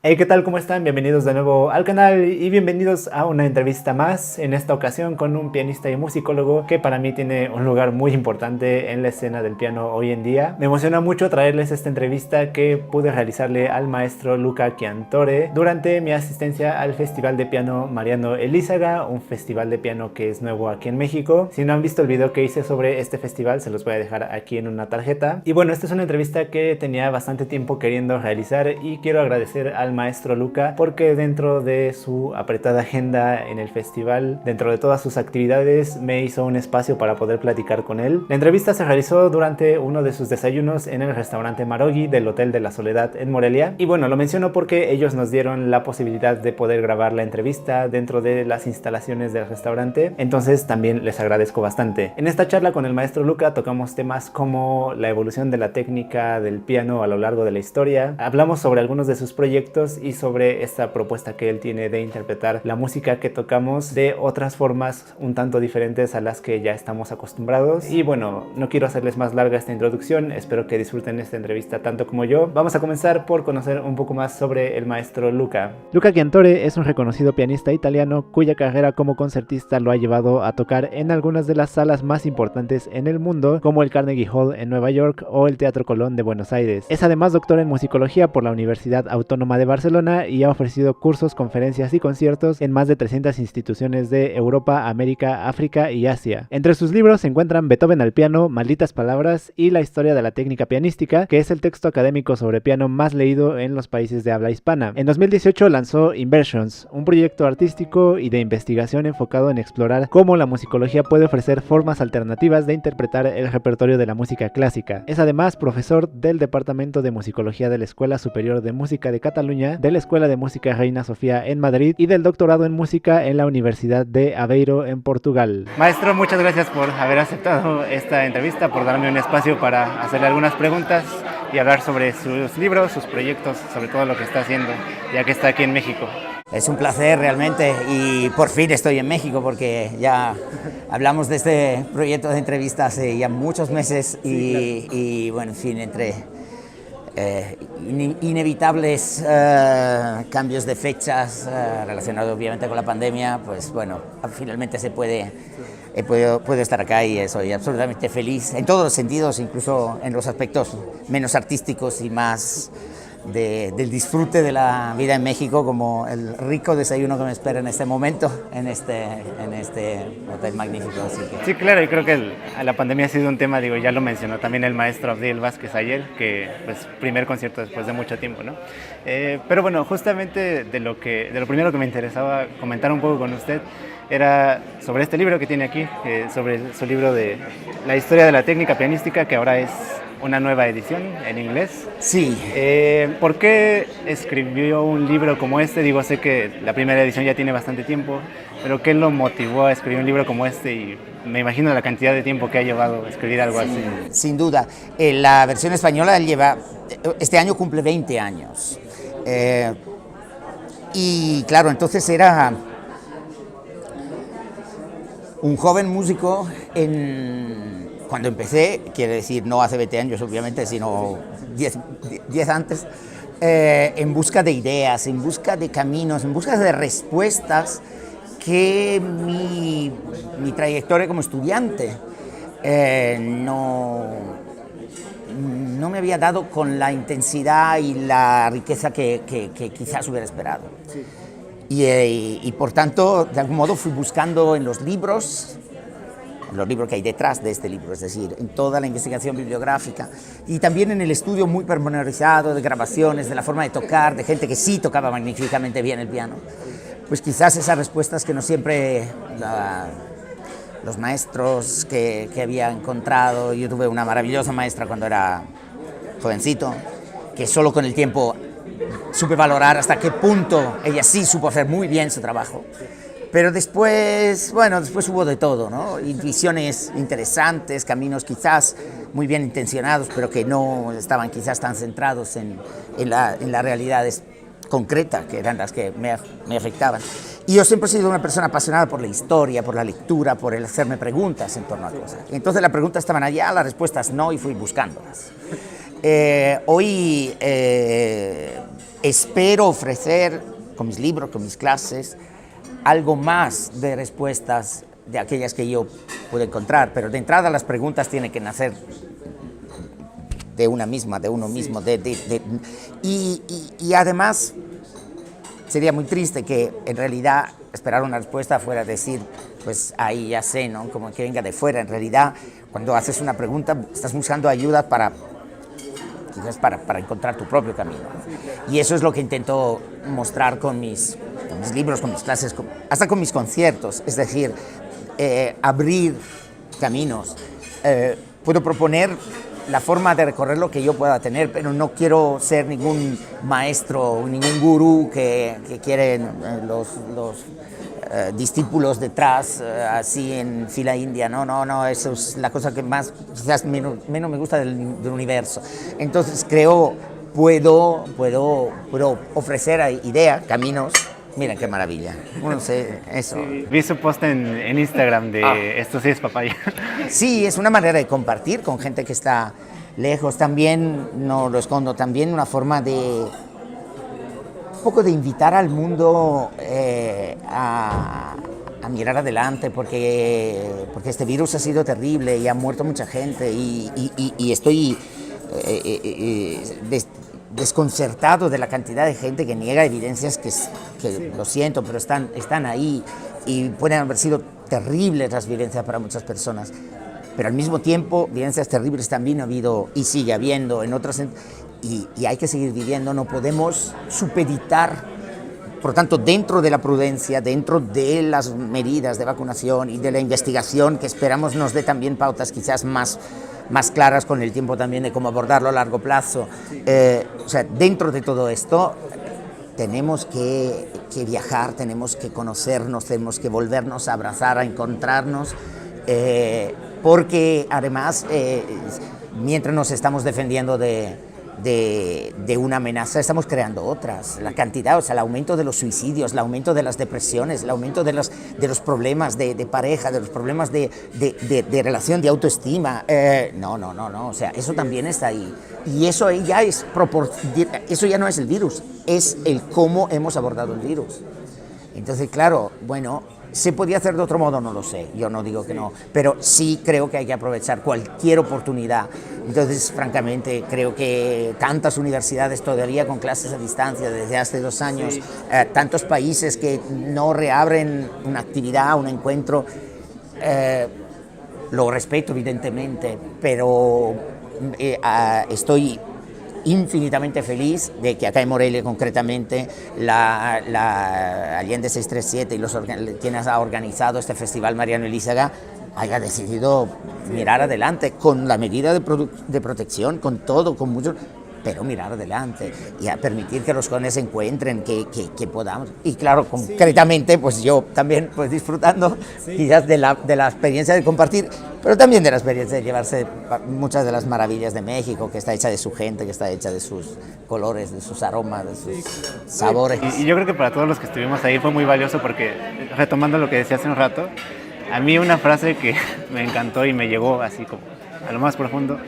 Hey, ¿qué tal? ¿Cómo están? Bienvenidos de nuevo al canal y bienvenidos a una entrevista más, en esta ocasión con un pianista y musicólogo que para mí tiene un lugar muy importante en la escena del piano hoy en día. Me emociona mucho traerles esta entrevista que pude realizarle al maestro Luca Chiantore durante mi asistencia al Festival de Piano Mariano Elízaga, un festival de piano que es nuevo aquí en México. Si no han visto el video que hice sobre este festival, se los voy a dejar aquí en una tarjeta. Y bueno, esta es una entrevista que tenía bastante tiempo queriendo realizar y quiero agradecer al maestro Luca porque dentro de su apretada agenda en el festival, dentro de todas sus actividades, me hizo un espacio para poder platicar con él. La entrevista se realizó durante uno de sus desayunos en el restaurante Marogi del Hotel de la Soledad en Morelia, y bueno, lo menciono porque ellos nos dieron la posibilidad de poder grabar la entrevista dentro de las instalaciones del restaurante, entonces también les agradezco bastante. En esta charla con el maestro Luca tocamos temas como la evolución de la técnica del piano a lo largo de la historia, hablamos sobre algunos de sus proyectos y sobre esta propuesta que él tiene de interpretar la música que tocamos de otras formas un tanto diferentes a las que ya estamos acostumbrados. Y bueno, no quiero hacerles más larga esta introducción, espero que disfruten esta entrevista tanto como yo. Vamos a comenzar por conocer un poco más sobre el maestro Luca. Luca Chiantore es un reconocido pianista italiano cuya carrera como concertista lo ha llevado a tocar en algunas de las salas más importantes en el mundo, como el Carnegie Hall en Nueva York o el Teatro Colón de Buenos Aires. Es además doctor en musicología por la Universidad Autónoma de Barcelona y ha ofrecido cursos, conferencias y conciertos en más de 300 instituciones de Europa, América, África y Asia. Entre sus libros se encuentran Beethoven al piano, Malditas palabras y La historia de la técnica pianística, que es el texto académico sobre piano más leído en los países de habla hispana. En 2018 lanzó Inversions, un proyecto artístico y de investigación enfocado en explorar cómo la musicología puede ofrecer formas alternativas de interpretar el repertorio de la música clásica. Es además profesor del Departamento de Musicología de la Escuela Superior de Música de Cataluña, de la Escuela de Música Reina Sofía en Madrid y del doctorado en música en la Universidad de Aveiro en Portugal. Maestro, muchas gracias por haber aceptado esta entrevista, por darme un espacio para hacerle algunas preguntas y hablar sobre sus libros, sus proyectos, sobre todo lo que está haciendo, ya que está aquí en México. Es un placer realmente y por fin estoy en México porque ya hablamos de este proyecto de entrevista hace ya muchos meses y bueno, en fin, entre inevitables cambios de fechas relacionados obviamente con la pandemia, pues bueno, finalmente puedo estar acá y soy absolutamente feliz en todos los sentidos, incluso en los aspectos menos artísticos y más del disfrute de la vida en México, como el rico desayuno que me espera en este momento, en este hotel magnífico. Así que... Sí, claro, y creo que la pandemia ha sido un tema, digo, ya lo mencionó también el maestro Abdiel Vázquez ayer, que pues primer concierto después de mucho tiempo, ¿no? Pero bueno, justamente de lo primero que me interesaba comentar un poco con usted era sobre este libro que tiene aquí, sobre su libro de La historia de la técnica pianística, que ahora es una nueva edición en inglés. Sí. ¿Por qué escribió un libro como este? Digo, sé que la primera edición ya tiene bastante tiempo, pero ¿qué lo motivó a escribir un libro como este? Y me imagino la cantidad de tiempo que ha llevado escribir algo así. Sin duda. La versión española este año cumple 20 años. Y claro, entonces era un joven músico cuando empecé, quiere decir no hace 20 años obviamente, sino 10 antes, en busca de ideas, en busca de caminos, en busca de respuestas que mi trayectoria como estudiante no me había dado con la intensidad y la riqueza que quizás hubiera esperado. Sí. Y por tanto, de algún modo fui buscando en los libros que hay detrás de este libro, es decir, en toda la investigación bibliográfica y también en el estudio muy pormenorizado de grabaciones, de la forma de tocar, de gente que sí tocaba magníficamente bien el piano. Pues quizás esas respuestas que no siempre los maestros que había encontrado. Yo tuve una maravillosa maestra cuando era jovencito, que solo con el tiempo supe valorar hasta qué punto ella sí supo hacer muy bien su trabajo. Pero después hubo de todo, ¿no? Intuiciones interesantes, caminos quizás muy bien intencionados, pero que no estaban quizás tan centrados en la realidad concreta, que eran las que me afectaban. Y yo siempre he sido una persona apasionada por la historia, por la lectura, por el hacerme preguntas en torno a cosas. Y entonces las preguntas estaban allá, las respuestas no, y fui buscándolas. Hoy espero ofrecer, con mis libros, con mis clases, algo más de respuestas de aquellas que yo pude encontrar, pero de entrada las preguntas tienen que nacer de una misma, de uno mismo, y además sería muy triste que en realidad esperar una respuesta fuera decir, pues ahí ya sé, ¿no? Como que venga de fuera. En realidad, cuando haces una pregunta, estás buscando ayuda quizás para encontrar tu propio camino. Y eso es lo que intento mostrar con mis libros, con mis clases, hasta con mis conciertos. Es decir, abrir caminos. Puedo proponer la forma de recorrer lo que yo pueda tener, pero no quiero ser ningún maestro, ningún gurú que quieren los discípulos detrás, así en fila india. No, eso es la cosa que más, quizás menos me gusta del universo. Entonces creo, puedo ofrecer ideas, caminos. Miren qué maravilla. No sé, eso. Sí, vi su post en Instagram de esto sí es papaya. Sí, es una manera de compartir con gente que está lejos. También, no lo escondo, también una forma de un poco de invitar al mundo a mirar adelante, porque este virus ha sido terrible y ha muerto mucha gente y estoy desconcertado de la cantidad de gente que niega evidencias que lo siento, pero están ahí y pueden haber sido terribles las violencias para muchas personas, pero al mismo tiempo violencias terribles también ha habido y sigue habiendo en otras, y hay que seguir viviendo, no podemos supeditar. Por lo tanto, dentro de la prudencia, dentro de las medidas de vacunación y de la investigación que esperamos nos dé también pautas quizás más claras con el tiempo también de cómo abordarlo a largo plazo. O sea, dentro de todo esto tenemos que viajar, tenemos que conocernos, tenemos que volvernos a abrazar, a encontrarnos, porque además, mientras nos estamos defendiendo de una amenaza, estamos creando otras. La cantidad, o sea, el aumento de los suicidios, el aumento de las depresiones, el aumento de los problemas de pareja, de los problemas de relación, de autoestima. No, o sea, eso también está ahí. Y eso eso ya no es el virus, es el cómo hemos abordado el virus. Entonces, claro, bueno, ¿se podía hacer de otro modo? No lo sé, yo no digo que no, pero sí creo que hay que aprovechar cualquier oportunidad. Entonces, francamente, creo que tantas universidades todavía con clases a distancia desde hace 2 años, tantos países que no reabren una actividad, un encuentro, lo respeto evidentemente, pero estoy infinitamente feliz de que acá en Morelia concretamente la Allende 637 y quienes ha organizado este festival Mariano Elízaga haya decidido mirar adelante con la medida de protección, con todo, con mucho, pero mirar adelante y a permitir que los jóvenes se encuentren, que podamos. Y claro, concretamente, pues yo también pues disfrutando quizás de la experiencia de compartir, pero también de la experiencia de llevarse muchas de las maravillas de México, que está hecha de su gente, que está hecha de sus colores, de sus aromas, de sus sabores. Y yo creo que para todos los que estuvimos ahí fue muy valioso porque, retomando lo que decía hace un rato, a mí una frase que me encantó y me llegó así como a lo más profundo,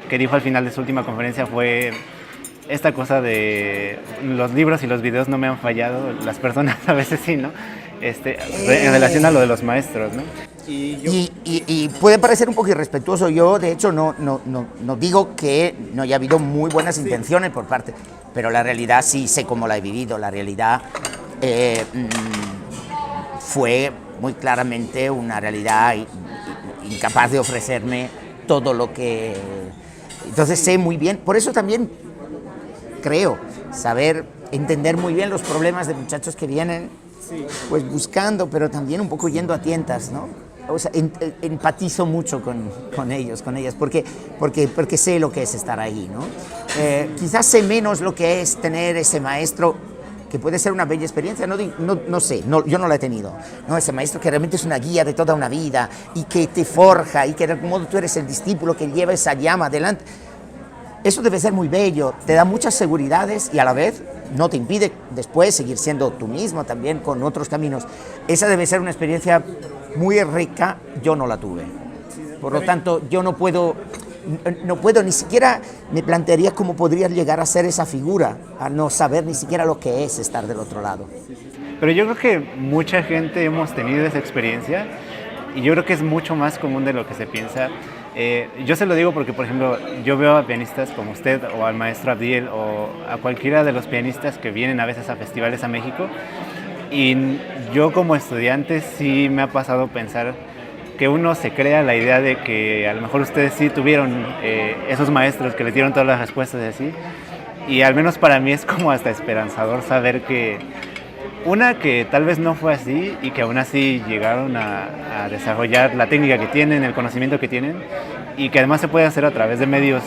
que dijo al final de su última conferencia fue esta cosa de los libros y los videos no me han fallado, las personas a veces sí, ¿no? En relación a lo de los maestros, ¿no? Y puede parecer un poco irrespetuoso. Yo, de hecho, no digo que no haya habido muy buenas intenciones por parte, pero la realidad sí sé cómo la he vivido. La realidad fue muy claramente una realidad incapaz de ofrecerme todo lo que... Entonces sé muy bien, por eso también creo entender muy bien los problemas de muchachos que vienen pues buscando, pero también un poco yendo a tientas, ¿no? O sea, empatizo mucho con ellos, con ellas, porque sé lo que es estar ahí, ¿no? Quizás sé menos lo que es tener ese maestro, que puede ser una bella experiencia, no sé, yo no la he tenido, ¿no? Ese maestro que realmente es una guía de toda una vida y que te forja y que de algún modo tú eres el discípulo que lleva esa llama adelante. Eso debe ser muy bello, te da muchas seguridades y a la vez no te impide después seguir siendo tú mismo también con otros caminos. Esa debe ser una experiencia muy rica, yo no la tuve. Por lo tanto, yo no puedo no puedo, ni siquiera me plantearía cómo podría llegar a ser esa figura, a no saber ni siquiera lo que es estar del otro lado. Pero yo creo que mucha gente hemos tenido esa experiencia y yo creo que es mucho más común de lo que se piensa. Yo se lo digo porque, por ejemplo, yo veo a pianistas como usted o al maestro Abdiel o a cualquiera de los pianistas que vienen a veces a festivales a México, y yo como estudiante sí me ha pasado pensar que uno se crea la idea de que a lo mejor ustedes sí tuvieron esos maestros que les dieron todas las respuestas y así, y al menos para mí es como hasta esperanzador saber que que tal vez no fue así y que aún así llegaron a desarrollar la técnica que tienen, el conocimiento que tienen, y que además se puede hacer a través de medios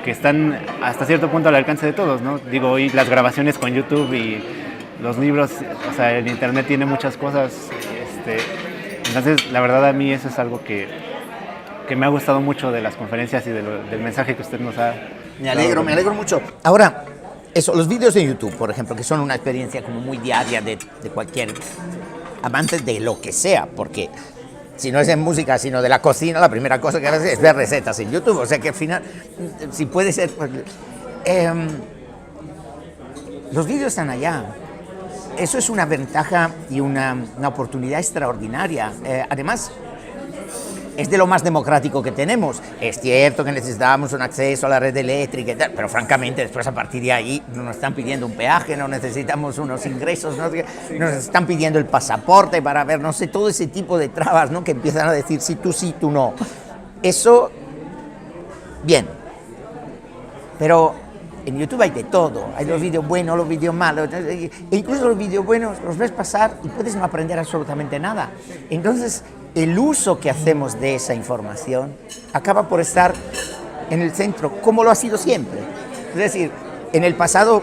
que están hasta cierto punto al alcance de todos, ¿no? Digo, hoy las grabaciones con YouTube y los libros, o sea, el internet tiene muchas cosas, entonces la verdad a mí eso es algo que me ha gustado mucho de las conferencias y del mensaje que usted nos ha... Me alegro mucho. Ahora, eso, los vídeos de YouTube, por ejemplo, que son una experiencia como muy diaria de cualquier amante de lo que sea, porque si no es en música, sino de la cocina, la primera cosa que haces es ver recetas en YouTube, o sea que al final, si puede ser... los vídeos están allá. Eso es una ventaja y una oportunidad extraordinaria. Además, es de lo más democrático que tenemos. Es cierto que necesitamos un acceso a la red eléctrica y tal, pero francamente después a partir de ahí nos están pidiendo un peaje, no necesitamos unos ingresos, ¿no? Nos están pidiendo el pasaporte para ver, no sé, todo ese tipo de trabas, ¿no? Que empiezan a decir sí, tú no. Eso, bien, pero en YouTube hay de todo, hay los vídeos buenos, los vídeos malos, e incluso los vídeos buenos los ves pasar y puedes no aprender absolutamente nada. Entonces, el uso que hacemos de esa información acaba por estar en el centro, como lo ha sido siempre. Es decir, en el pasado,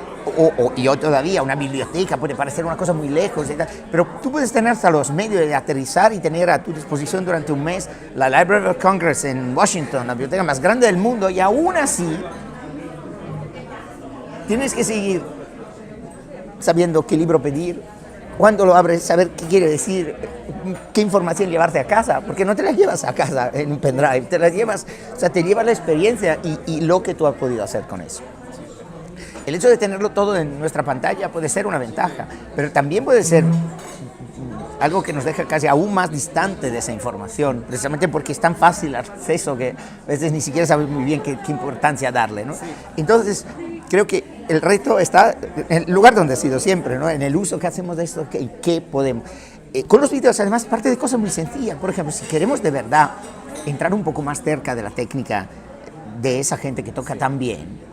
y hoy todavía, una biblioteca puede parecer una cosa muy lejos, pero tú puedes tener hasta los medios de aterrizar y tener a tu disposición durante un mes la Library of Congress en Washington, la biblioteca más grande del mundo, y aún así tienes que seguir sabiendo qué libro pedir, cuándo lo abres, saber qué quiere decir, qué información llevarte a casa, porque no te la llevas a casa en un pendrive, te la llevas, o sea, te llevas la experiencia y lo que tú has podido hacer con eso. El hecho de tenerlo todo en nuestra pantalla puede ser una ventaja, pero también puede ser algo que nos deja casi aún más distante de esa información, precisamente porque es tan fácil el acceso que a veces ni siquiera sabes muy bien qué importancia darle, ¿no? Entonces, creo que el reto está en el lugar donde ha sido siempre, ¿no? En el uso que hacemos de esto y qué podemos. Con los vídeos, además, parte de cosas muy sencillas. Por ejemplo, si queremos de verdad entrar un poco más cerca de la técnica de esa gente que toca tan bien,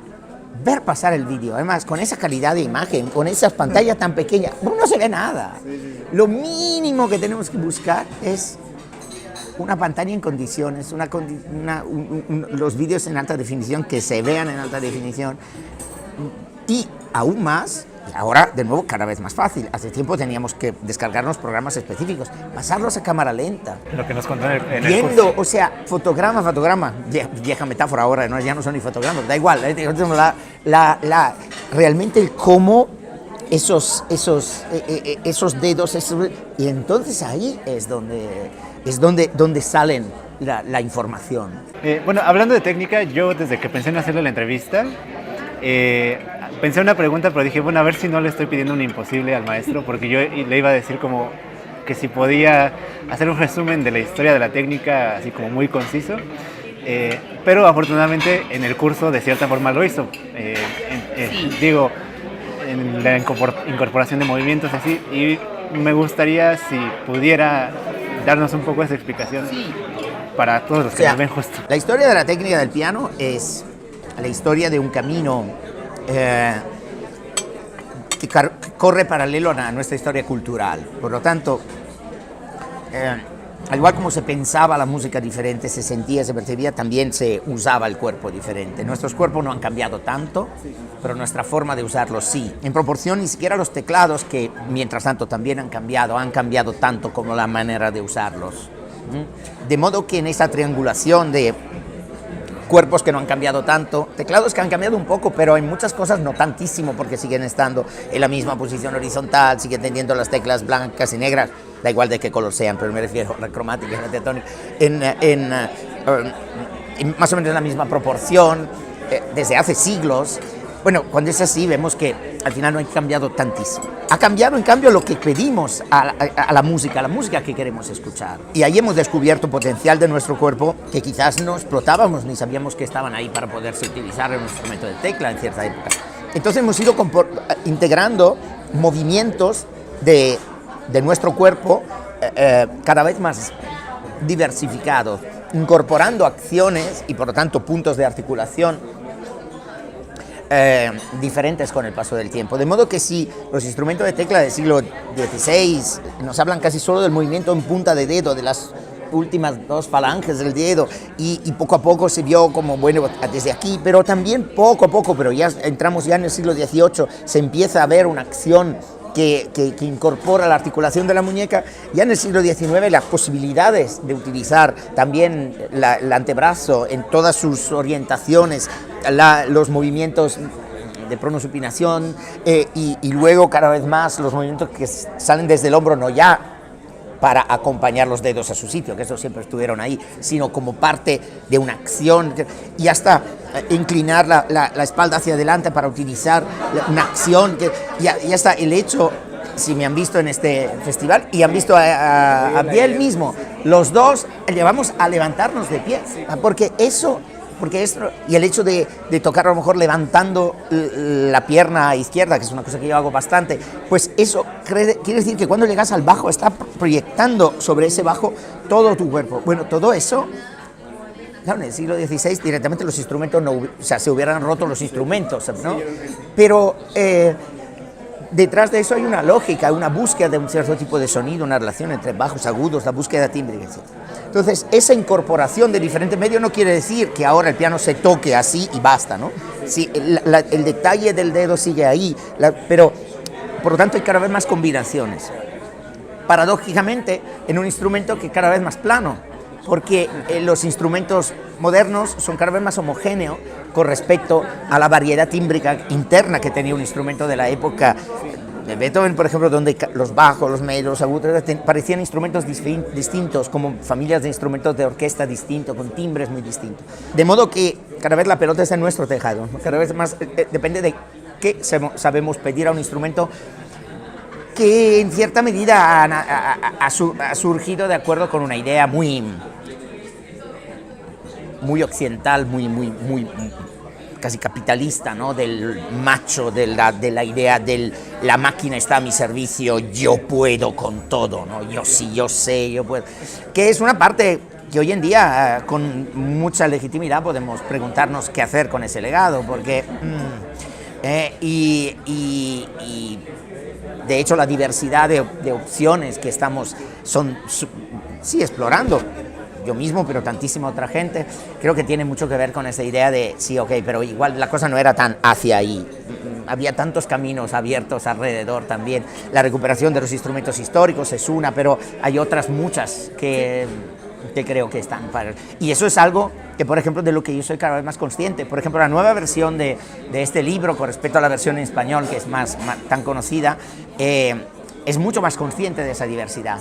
ver pasar el vídeo, además, con esa calidad de imagen, con esas pantallas tan pequeñas, no se ve nada. Lo mínimo que tenemos que buscar es una pantalla en condiciones, los vídeos en alta definición, que se vean en alta definición, y aún más, y ahora de nuevo cada vez más fácil. Hace tiempo teníamos que descargarnos programas específicos, pasarlos a cámara lenta. Lo que nos contó en el viendo, curso. o sea, fotograma, vieja metáfora ahora, ¿no? Ya no son ni fotogramas, da igual, realmente el cómo esos dedos, y entonces ahí es donde salen la información. Bueno, hablando de técnica, yo desde que pensé en hacerle la entrevista, pensé una pregunta, pero dije, bueno, a ver si no le estoy pidiendo un imposible al maestro, porque yo le iba a decir como que si podía hacer un resumen de la historia de la técnica, así como muy conciso, pero afortunadamente en el curso de cierta forma lo hizo. Digo, en la incorporación de movimientos así, y me gustaría si pudiera darnos un poco esa explicación para todos los que nos ven justo. La historia de la técnica del piano es la historia de un camino que corre paralelo a nuestra historia cultural. Por lo tanto, al igual como se pensaba la música diferente, se sentía, se percibía, también se usaba el cuerpo diferente. Nuestros cuerpos no han cambiado tanto, pero nuestra forma de usarlos sí. En proporción, ni siquiera los teclados, que mientras tanto también han cambiado tanto como la manera de usarlos. De modo que en esa triangulación de cuerpos que no han cambiado tanto, teclados que han cambiado un poco, pero en muchas cosas no tantísimo, porque siguen estando en la misma posición horizontal, siguen teniendo las teclas blancas y negras, da igual de qué color sean, pero me refiero a la cromática, más o menos en la misma proporción, desde hace siglos. Bueno, cuando es así vemos que al final no ha cambiado tantísimo. Ha cambiado en cambio lo que pedimos a la música que queremos escuchar. Y ahí hemos descubierto potencial de nuestro cuerpo que quizás no explotábamos ni sabíamos que estaban ahí para poderse utilizar en un instrumento de tecla en cierta época. Entonces hemos ido integrando movimientos de nuestro cuerpo cada vez más diversificados, incorporando acciones y por lo tanto puntos de articulación diferentes con el paso del tiempo. De modo que si los instrumentos de tecla del siglo XVI nos hablan casi solo del movimiento en punta de dedo, de las últimas 2 falanges del dedo, y poco a poco se vio como, bueno, desde aquí, pero también poco a poco, pero ya entramos ya en el siglo XVIII, se empieza a ver una acción que incorpora la articulación de la muñeca. Ya en el siglo XIX las posibilidades de utilizar también el antebrazo en todas sus orientaciones, los movimientos de pronosupinación y luego cada vez más los movimientos que salen desde el hombro, no ya para acompañar los dedos a su sitio, que eso siempre estuvieron ahí, sino como parte de una acción, y hasta inclinar la espalda hacia adelante para utilizar una acción, y hasta el hecho, si me han visto en este festival y han visto a Abdiel mismo, los dos llevamos a levantarnos de pie, porque esto, y el hecho de tocar a lo mejor levantando la pierna izquierda, que es una cosa que yo hago bastante, pues eso quiere decir que cuando llegas al bajo está proyectando sobre ese bajo todo tu cuerpo. Bueno, todo eso, claro, en el siglo XVI directamente los instrumentos no, o sea, se hubieran roto los instrumentos, ¿no? Pero detrás de eso hay una lógica, una búsqueda de un cierto tipo de sonido, una relación entre bajos, agudos, la búsqueda tímbrica, etc. Entonces, esa incorporación de diferentes medios no quiere decir que ahora el piano se toque así y basta, ¿no? Sí, el detalle del dedo sigue ahí, pero por lo tanto hay cada vez más combinaciones. Paradójicamente, en un instrumento que cada vez más plano, porque los instrumentos modernos son cada vez más homogéneos con respecto a la variedad tímbrica interna que tenía un instrumento de la época de Beethoven, por ejemplo, donde los bajos, los medios, los agudos parecían instrumentos distintos, como familias de instrumentos de orquesta distintos, con timbres muy distintos. De modo que cada vez la pelota está en nuestro tejado, ¿no? Cada vez más depende de qué sabemos pedir a un instrumento que en cierta medida ha surgido de acuerdo con una idea muy occidental, muy casi capitalista, ¿no? Del macho, de la idea de la máquina está a mi servicio, yo puedo con todo, ¿no? Yo sí, yo sé, yo puedo. Que es una parte que hoy en día, con mucha legitimidad, podemos preguntarnos qué hacer con ese legado, porque de hecho la diversidad de opciones que estamos sí explorando, yo mismo, pero tantísima otra gente, creo que tiene mucho que ver con esa idea de, sí, ok, pero igual la cosa no era tan hacia ahí. Había tantos caminos abiertos alrededor también. La recuperación de los instrumentos históricos es una, pero hay otras muchas que creo que están para... Y eso es algo que, por ejemplo, de lo que yo soy cada vez más consciente. Por ejemplo, la nueva versión de este libro, con respecto a la versión en español, que es más tan conocida, es mucho más consciente de esa diversidad.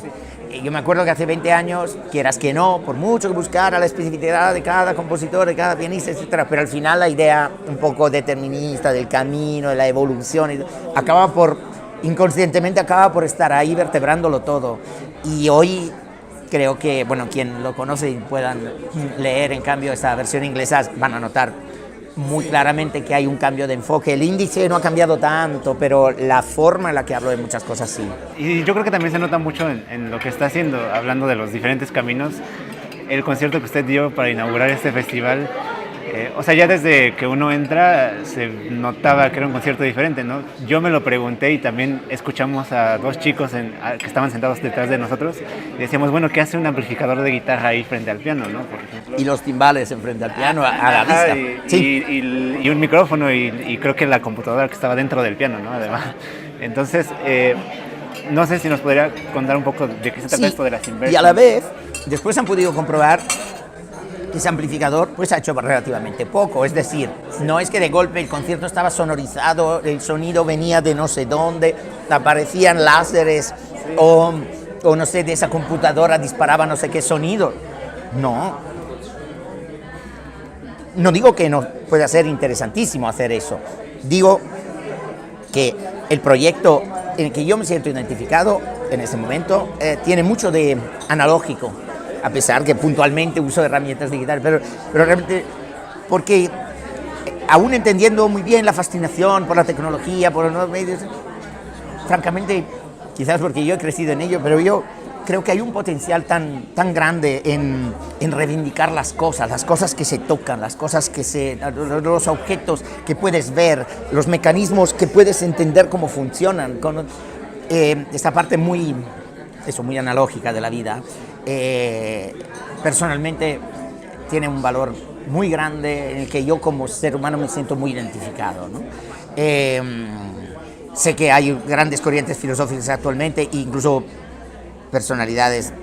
Yo me acuerdo que hace 20 años, quieras que no, por mucho que buscara la especificidad de cada compositor, de cada pianista, etcétera, pero al final la idea un poco determinista del camino, de la evolución, inconscientemente acaba por estar ahí vertebrándolo todo. Y hoy creo que, bueno, quien lo conoce y puedan leer en cambio esta versión inglesa, van a notar muy claramente que hay un cambio de enfoque. El índice no ha cambiado tanto, pero la forma en la que hablo de muchas cosas sí. Y yo creo que también se nota mucho en lo que está haciendo, hablando de los diferentes caminos. El concierto que usted dio para inaugurar este festival, o sea, ya desde que uno entra se notaba que era un concierto diferente, ¿no? Yo me lo pregunté y también escuchamos a dos chicos que estaban sentados detrás de nosotros y decíamos, bueno, ¿qué hace un amplificador de guitarra ahí frente al piano, ¿no? Por ejemplo. Y los timbales enfrente al piano, a la vista. Y un micrófono y creo que la computadora que estaba dentro del piano, ¿no? Además. Entonces, no sé si nos podría contar un poco de qué se trata esto de las inversiones. Y a la vez, después han podido comprobar que ese amplificador pues ha hecho relativamente poco, es decir, no es que de golpe el concierto estaba sonorizado, el sonido venía de no sé dónde, aparecían láseres o no sé, de esa computadora disparaba no sé qué sonido. No. No digo que no pueda ser interesantísimo hacer eso, digo que el proyecto en el que yo me siento identificado en ese momento tiene mucho de analógico, a pesar que puntualmente uso herramientas digitales, pero realmente porque aún entendiendo muy bien la fascinación por la tecnología, por los nuevos medios, francamente, quizás porque yo he crecido en ello, pero yo creo que hay un potencial tan grande en reivindicar las cosas que se tocan, las cosas los objetos que puedes ver, los mecanismos que puedes entender cómo funcionan, con esta parte muy analógica de la vida, personalmente tiene un valor muy grande en el que yo como ser humano me siento muy identificado, ¿no? Sé que hay grandes corrientes filosóficas actualmente, incluso personalidades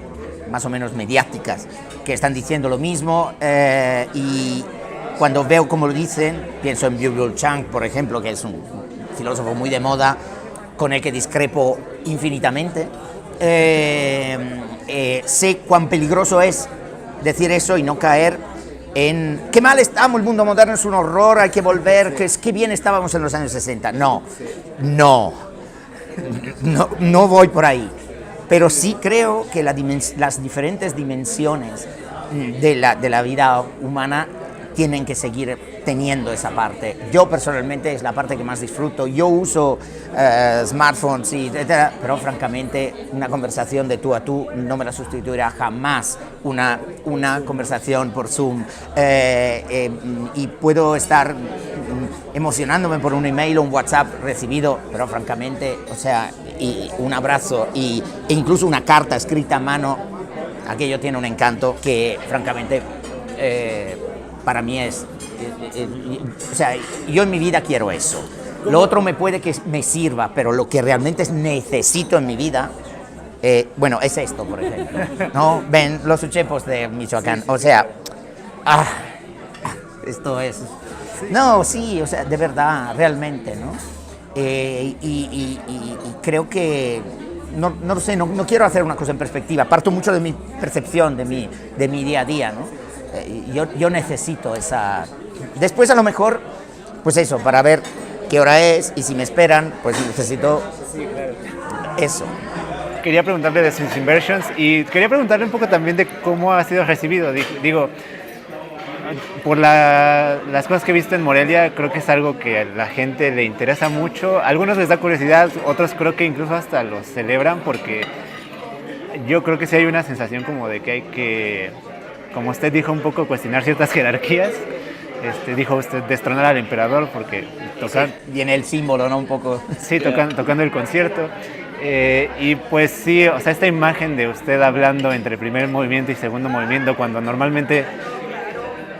más o menos mediáticas que están diciendo lo mismo, y cuando veo cómo lo dicen, pienso en Byung-Chul Chang, por ejemplo, que es un filósofo muy de moda, con el que discrepo infinitamente. Sé cuán peligroso es decir eso y no caer en qué mal estamos, el mundo moderno es un horror, hay que volver, qué bien estábamos en los años 60. No voy por ahí. Pero sí creo que las diferentes dimensiones de la vida humana tienen que seguir teniendo esa parte. Yo personalmente es la parte que más disfruto. Yo uso smartphones, etcétera, pero francamente una conversación de tú a tú no me la sustituirá jamás una conversación por Zoom. Y puedo estar emocionándome por un email o un WhatsApp recibido, pero francamente, o sea, y un abrazo e incluso una carta escrita a mano, aquello tiene un encanto que francamente para mí o sea, yo en mi vida quiero eso. Lo otro me puede que me sirva, pero lo que realmente necesito en mi vida, bueno, es esto, por ejemplo, ¿no? Ven, los uchepos de Michoacán, o sea, esto es... No, sí, o sea, de verdad, realmente, ¿no? Y creo que, no lo sé, no quiero hacer una cosa en perspectiva, parto mucho de mi percepción, de mi día a día, ¿no? Yo necesito esa... Después a lo mejor, pues eso, para ver qué hora es y si me esperan, pues necesito eso. Quería preguntarle de sus Inversions y quería preguntarle un poco también de cómo ha sido recibido. Digo, por las cosas que he visto en Morelia, creo que es algo que a la gente le interesa mucho. A algunos les da curiosidad, otros creo que incluso hasta los celebran, porque yo creo que sí hay una sensación como de que hay que, como usted dijo, un poco cuestionar ciertas jerarquías. Dijo usted destronar al emperador porque tocar... Sí, viene el símbolo, ¿no? Un poco. Sí, tocando el concierto. Y pues sí, o sea, esta imagen de usted hablando entre primer movimiento y segundo movimiento, cuando normalmente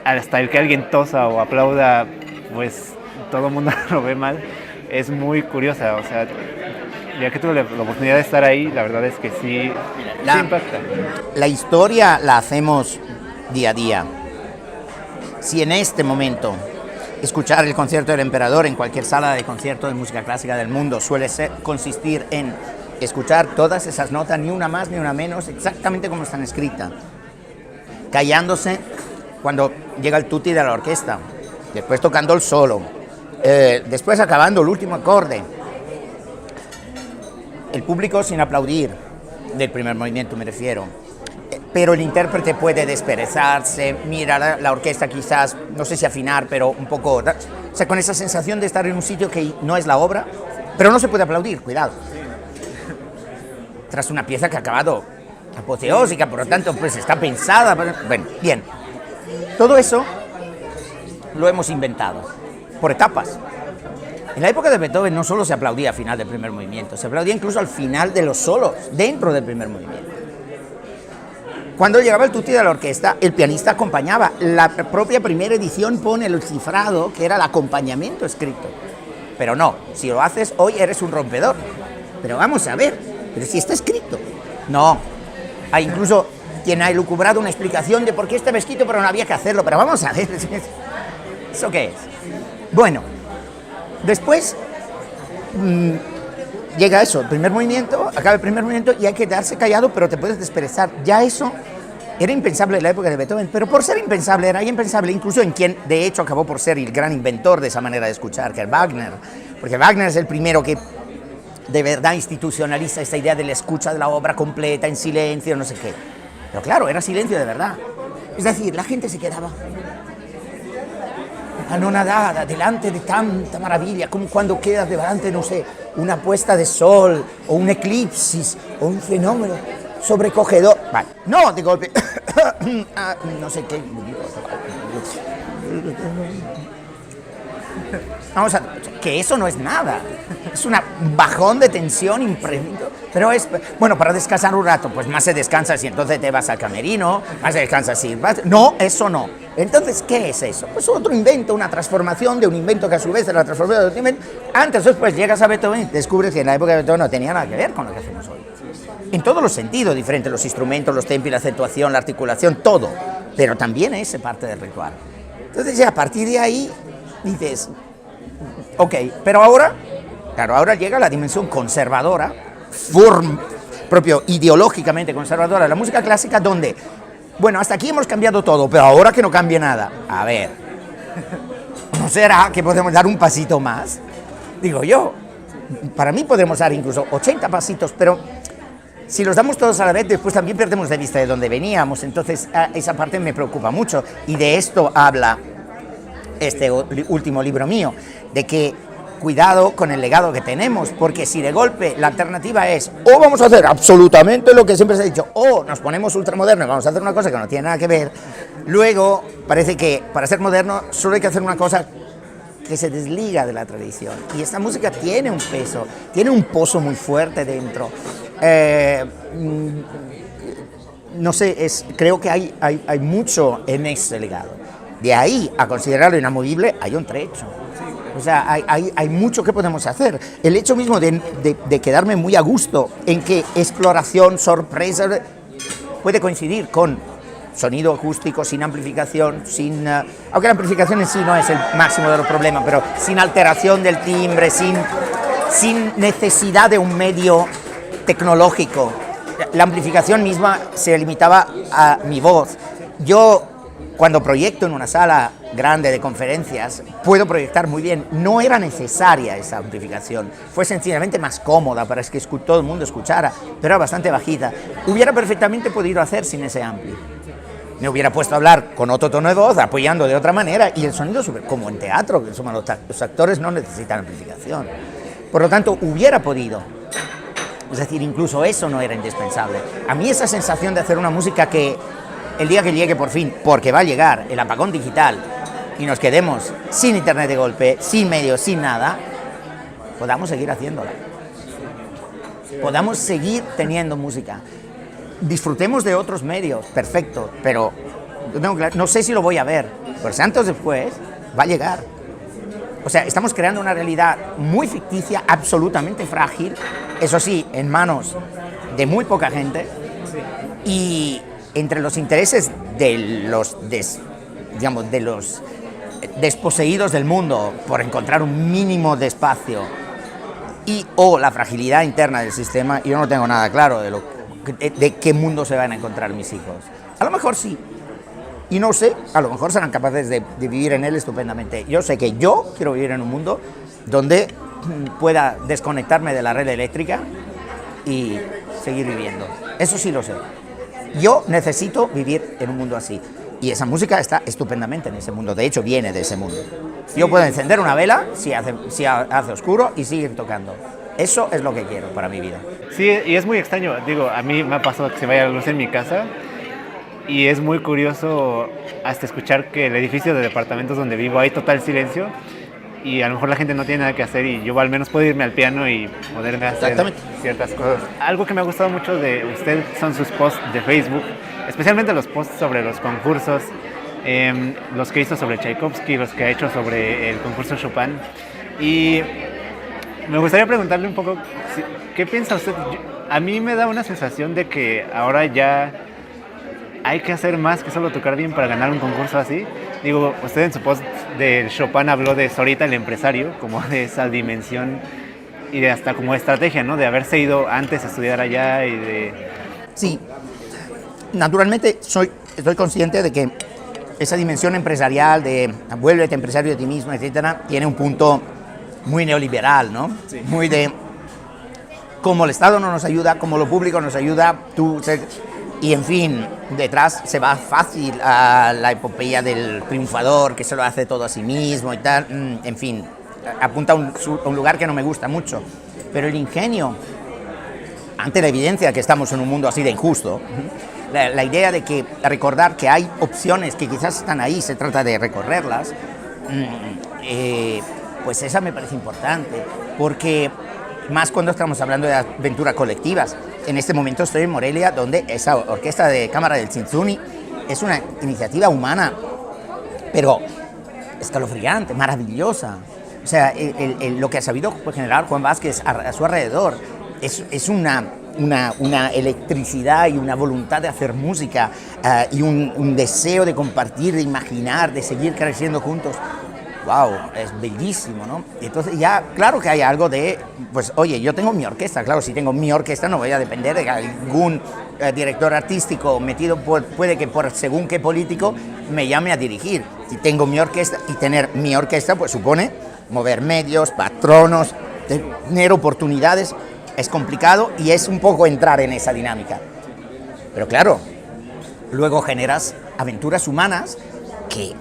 hasta el que alguien tosa o aplauda, pues todo el mundo lo ve mal, es muy curiosa. O sea, ya que tuve la oportunidad de estar ahí, la verdad es que sí impacta. La historia la hacemos día a día. Si en este momento escuchar el concierto del emperador en cualquier sala de concierto de música clásica del mundo suele consistir en escuchar todas esas notas, ni una más ni una menos, exactamente como están escritas, callándose cuando llega el tutti de la orquesta, después tocando el solo, después acabando el último acorde, el público sin aplaudir, del primer movimiento me refiero, pero el intérprete puede desperezarse, mira la orquesta quizás, no sé si afinar, pero un poco, o sea, con esa sensación de estar en un sitio que no es la obra, pero no se puede aplaudir, cuidado, tras una pieza que ha acabado apoteósica, por lo tanto, pues está pensada, bueno, bien. Todo eso lo hemos inventado, por etapas. En la época de Beethoven no solo se aplaudía al final del primer movimiento, se aplaudía incluso al final de los solos, dentro del primer movimiento. Cuando llegaba el tutti de la orquesta, el pianista acompañaba. La propia primera edición pone el cifrado, que era el acompañamiento escrito. Pero no, si lo haces hoy eres un rompedor. Pero vamos a ver, pero si está escrito. No, hay incluso... quien ha elucubrado una explicación de por qué estaba escrito, pero no había que hacerlo. Pero vamos a ver, ¿eso qué es? Bueno, después llega eso, el primer movimiento, acaba el primer movimiento y hay que quedarse callado, pero te puedes desperezar. Ya eso Era impensable en la época de Beethoven, pero por ser impensable, era impensable incluso en quien de hecho acabó por ser el gran inventor de esa manera de escuchar, que es Wagner, porque Wagner es el primero que de verdad institucionaliza esta idea de la escucha de la obra completa, en silencio, no sé qué. Pero claro, era silencio de verdad. Es decir, la gente se quedaba anonadada delante de tanta maravilla, como cuando quedas delante, no sé, una puesta de sol, o un eclipsis, o un fenómeno sobrecogedor. Vale, no de golpe, no sé qué. Vamos a que eso no es nada, es un bajón de tensión imprevisto, pero es, bueno, para descansar un rato, pues más se descansa si entonces te vas al camerino, más se descansa si vas, no, eso no. Entonces, ¿qué es eso? Pues otro invento, una transformación de un invento que a su vez era la transformación de otro invento. Antes o después llegas a Beethoven y descubres que en la época de Beethoven no tenía nada que ver con lo que hacemos hoy. En todos los sentidos diferentes, los instrumentos, los tempos, la acentuación, la articulación, todo, pero también es parte del ritual. Entonces ya a partir de ahí dices, ok, pero ahora, claro, ahora llega la dimensión conservadora, propio ideológicamente conservadora de la música clásica, donde, bueno, hasta aquí hemos cambiado todo, pero ahora que no cambie nada. A ver, ¿no será que podemos dar un pasito más? Digo yo, para mí podemos dar incluso 80 pasitos, pero si los damos todos a la vez, después también perdemos de vista de dónde veníamos, entonces esa parte me preocupa mucho, y de esto habla este último libro mío, de que cuidado con el legado que tenemos, porque si de golpe la alternativa es o vamos a hacer absolutamente lo que siempre se ha dicho, o nos ponemos ultramodernos y vamos a hacer una cosa que no tiene nada que ver, luego parece que para ser moderno solo hay que hacer una cosa que se desliga de la tradición, y esta música tiene un peso, tiene un pozo muy fuerte dentro. No sé, creo que hay mucho en ese legado. De ahí a considerarlo inamovible hay un trecho. O sea, hay mucho que podemos hacer. El hecho mismo de quedarme muy a gusto en que exploración, sorpresa, puede coincidir con sonido acústico, sin amplificación, aunque la amplificación en sí no es el máximo de los problemas, pero sin alteración del timbre, sin necesidad de un medio tecnológico. La amplificación misma se limitaba a mi voz. Yo, cuando proyecto en una sala grande de conferencias, puedo proyectar muy bien. No era necesaria esa amplificación, fue sencillamente más cómoda para que todo el mundo escuchara, pero era bastante bajita. Hubiera perfectamente podido hacer sin ese ampli. Me hubiera puesto a hablar con otro tono de voz, apoyando de otra manera, y el sonido, como en teatro, que los actores no necesitan amplificación. Por lo tanto, hubiera podido. Es decir, incluso eso no era indispensable. A mí esa sensación de hacer una música que el día que llegue por fin, porque va a llegar el apagón digital y nos quedemos sin internet de golpe, sin medios, sin nada, podamos seguir haciéndola. Podamos seguir teniendo música. Disfrutemos de otros medios, perfecto, pero no sé si lo voy a ver, pues antes o después va a llegar. O sea, estamos creando una realidad muy ficticia, absolutamente frágil, eso sí, en manos de muy poca gente, y entre los intereses de los desposeídos del mundo por encontrar un mínimo de espacio o la fragilidad interna del sistema, yo no tengo nada claro de qué mundo se van a encontrar mis hijos. A lo mejor sí, y no sé, a lo mejor serán capaces de vivir en él estupendamente. Yo sé que yo quiero vivir en un mundo donde pueda desconectarme de la red eléctrica y seguir viviendo. Eso sí lo sé. Yo necesito vivir en un mundo así. Y esa música está estupendamente en ese mundo. De hecho, viene de ese mundo. Yo puedo encender una vela si hace oscuro y seguir tocando. Eso es lo que quiero para mi vida. Sí, y es muy extraño. Digo, a mí me ha pasado que se vaya la luz en mi casa y es muy curioso hasta escuchar que el edificio de departamentos donde vivo hay total silencio y a lo mejor la gente no tiene nada que hacer y yo al menos puedo irme al piano y poderme hacer ciertas cosas. Algo que me ha gustado mucho de usted son sus posts de Facebook, especialmente los posts sobre los concursos, los que hizo sobre Tchaikovsky, los que ha hecho sobre el concurso Chopin. Y me gustaría preguntarle un poco, ¿qué piensa usted? A mí me da una sensación de que ahora ya hay que hacer más que solo tocar bien para ganar un concurso así. Digo, usted en su post de Chopin habló de Zorita el empresario, como de esa dimensión y de hasta como estrategia, ¿no? De haberse ido antes a estudiar allá y de... Sí. naturalmente estoy consciente de que esa dimensión empresarial de vuélvete empresario de ti mismo, etcétera, tiene un punto muy neoliberal, ¿no? Sí. Muy de como el Estado no nos ayuda, como lo público nos ayuda, y en fin, detrás se va fácil a la epopeya del triunfador que se lo hace todo a sí mismo y tal, en fin, apunta a un lugar que no me gusta mucho, pero el ingenio, ante la evidencia que estamos en un mundo así de injusto, la idea de que recordar que hay opciones que quizás están ahí, se trata de recorrerlas, pues esa me parece importante, porque más cuando estamos hablando de aventuras colectivas. En este momento estoy en Morelia, donde esa orquesta de cámara del Zintzuni es una iniciativa humana, pero escalofriante, maravillosa. O sea, lo que ha sabido generar Juan Vázquez a su alrededor es una electricidad y una voluntad de hacer música y un deseo de compartir, de imaginar, de seguir creciendo juntos. Wow, es bellísimo, ¿no? Entonces ya, claro que hay algo de, pues oye, yo tengo mi orquesta, claro, si tengo mi orquesta no voy a depender de algún director artístico metido, puede que por según qué político me llame a dirigir. Si tengo mi orquesta, y tener mi orquesta pues supone mover medios, patronos, tener oportunidades, es complicado y es un poco entrar en esa dinámica. Pero claro, luego generas aventuras humanas que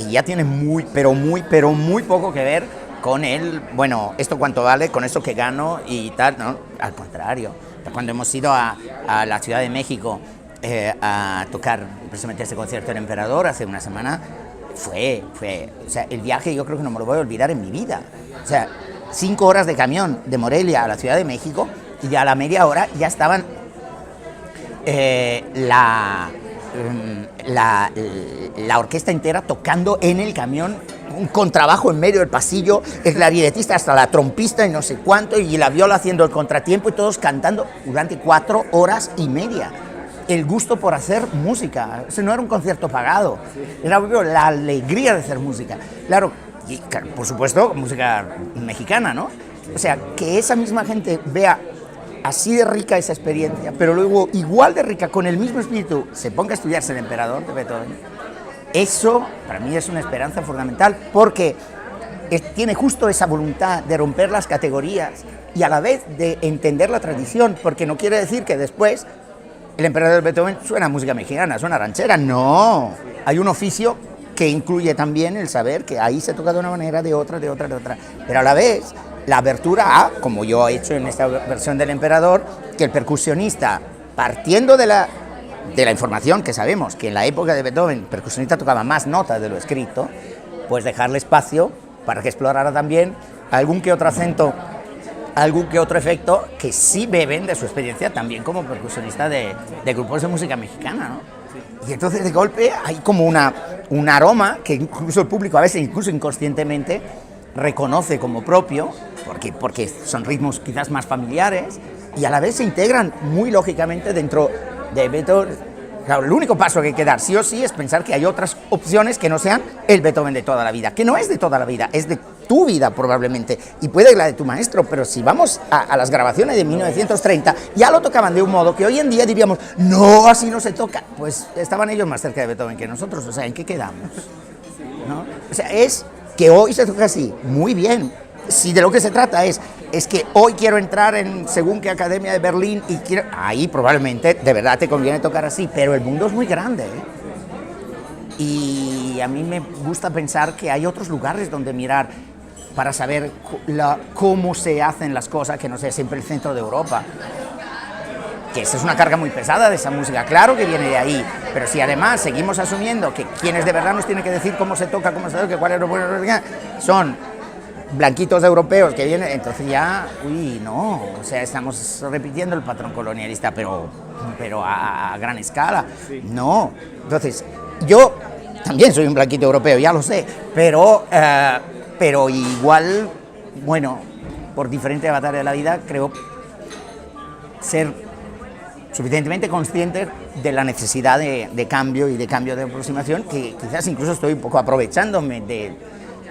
ya tiene muy poco que ver con el, bueno, esto cuánto vale, con esto que gano y tal, ¿no? Al contrario, cuando hemos ido a la Ciudad de México a tocar precisamente este concierto del Emperador hace una semana, o sea, el viaje yo creo que no me lo voy a olvidar en mi vida. O sea, 5 horas de camión de Morelia a la Ciudad de México y a la media hora ya estaban la orquesta entera tocando en el camión, un contrabajo en medio del pasillo, el clarinetista hasta la trompista y no sé cuánto, y la viola haciendo el contratiempo y todos cantando durante 4 horas y media. El gusto por hacer música, ese no era un concierto pagado, era la alegría de hacer música. Claro, y por supuesto, música mexicana, ¿no? O sea, que esa misma gente vea así de rica esa experiencia, pero luego igual de rica, con el mismo espíritu, se ponga a estudiarse el Emperador de Beethoven. Eso para mí es una esperanza fundamental, porque tiene justo esa voluntad de romper las categorías y a la vez de entender la tradición, porque no quiere decir que después el Emperador de Beethoven suena música mexicana, suena ranchera, no. Hay un oficio que incluye también el saber que ahí se toca de una manera, de otra, pero a la vez la abertura a, como yo he hecho en esta versión del Emperador, que el percusionista, partiendo de la información que sabemos, que en la época de Beethoven el percusionista tocaba más notas de lo escrito, pues dejarle espacio para que explorara también algún que otro acento, algún que otro efecto que sí beben de su experiencia también como percusionista de grupos de música mexicana, ¿no? Y entonces de golpe hay como un aroma que incluso el público a veces, incluso inconscientemente, reconoce como propio, porque son ritmos quizás más familiares y a la vez se integran muy lógicamente dentro de Beethoven. Claro, el único paso que hay que dar sí o sí es pensar que hay otras opciones que no sean el Beethoven de toda la vida, que no es de toda la vida, es de tu vida probablemente, y puede la de tu maestro, pero si vamos a las grabaciones de 1930, ya lo tocaban de un modo que hoy en día diríamos, no, así no se toca, pues estaban ellos más cerca de Beethoven que nosotros, o sea, ¿en qué quedamos? ¿No? O sea, es que hoy se toca así, muy bien. Si de lo que se trata es que hoy quiero entrar en según qué academia de Berlín y quiero, ahí probablemente de verdad te conviene tocar así, pero el mundo es muy grande, ¿eh? Y a mí me gusta pensar que hay otros lugares donde mirar para saber cómo se hacen las cosas, que no sea siempre el centro de Europa. Que esa es una carga muy pesada de esa música, claro que viene de ahí, pero si además seguimos asumiendo que quienes de verdad nos tienen que decir cómo se toca, cuál es lo bueno, son blanquitos europeos que vienen, entonces ya, no, o sea, estamos repitiendo el patrón colonialista, pero a gran escala, no. Entonces, yo también soy un blanquito europeo, ya lo sé, pero igual, bueno, por diferentes batallas de la vida, creo ser suficientemente consciente de la necesidad de cambio y de cambio de aproximación, que quizás incluso estoy un poco aprovechándome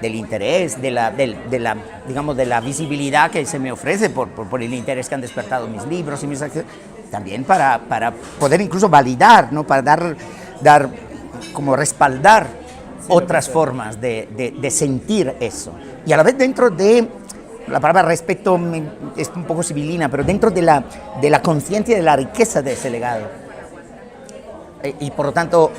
del interés, digamos, de la visibilidad que se me ofrece por el interés que han despertado mis libros y mis acciones, también para poder incluso validar, ¿no? Para dar como respaldar otras formas de sentir eso. Y a la vez dentro de, la palabra respeto es un poco sibilina, pero dentro de la conciencia de la riqueza de ese legado. Y por lo tanto,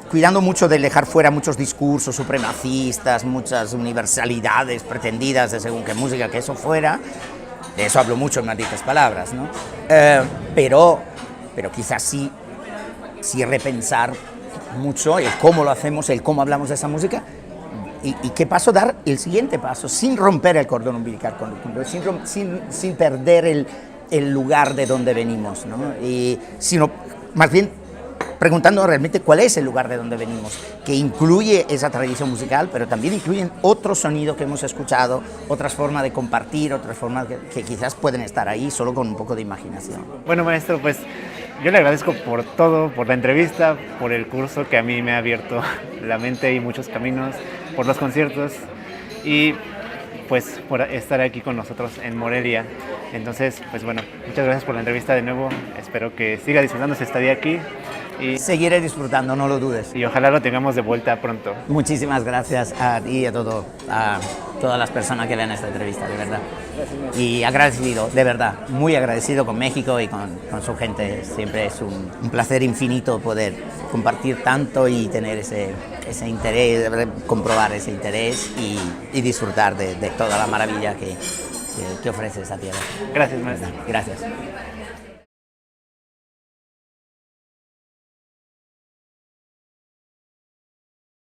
cuidando mucho de dejar fuera muchos discursos supremacistas, muchas universalidades pretendidas de según qué música, que eso fuera, de eso hablo mucho en Malditas Palabras, ¿no? Pero quizás sí repensar mucho el cómo lo hacemos, el cómo hablamos de esa música y qué paso dar, el siguiente paso, sin romper el cordón umbilical, sin perder el lugar de donde venimos, ¿no? Sino más bien preguntando realmente cuál es el lugar de donde venimos, que incluye esa tradición musical, pero también incluyen otros sonidos que hemos escuchado, otras formas de compartir, otras formas que quizás pueden estar ahí solo con un poco de imaginación. Bueno, maestro, pues yo le agradezco por todo, por la entrevista, por el curso que a mí me ha abierto la mente y muchos caminos, por los conciertos y pues por estar aquí con nosotros en Morelia. Entonces, pues bueno, muchas gracias por la entrevista de nuevo. Espero que siga disfrutando su estadía aquí. Y seguiré disfrutando, no lo dudes. Y ojalá lo tengamos de vuelta pronto. Muchísimas gracias a ti y a todas las personas que vean esta entrevista, de verdad. Y agradecido, de verdad, muy agradecido con México y con su gente. Siempre es un placer infinito poder compartir tanto y tener ese interés, comprobar ese interés y disfrutar de toda la maravilla que ofrece esa tierra. Gracias, maestro. Gracias.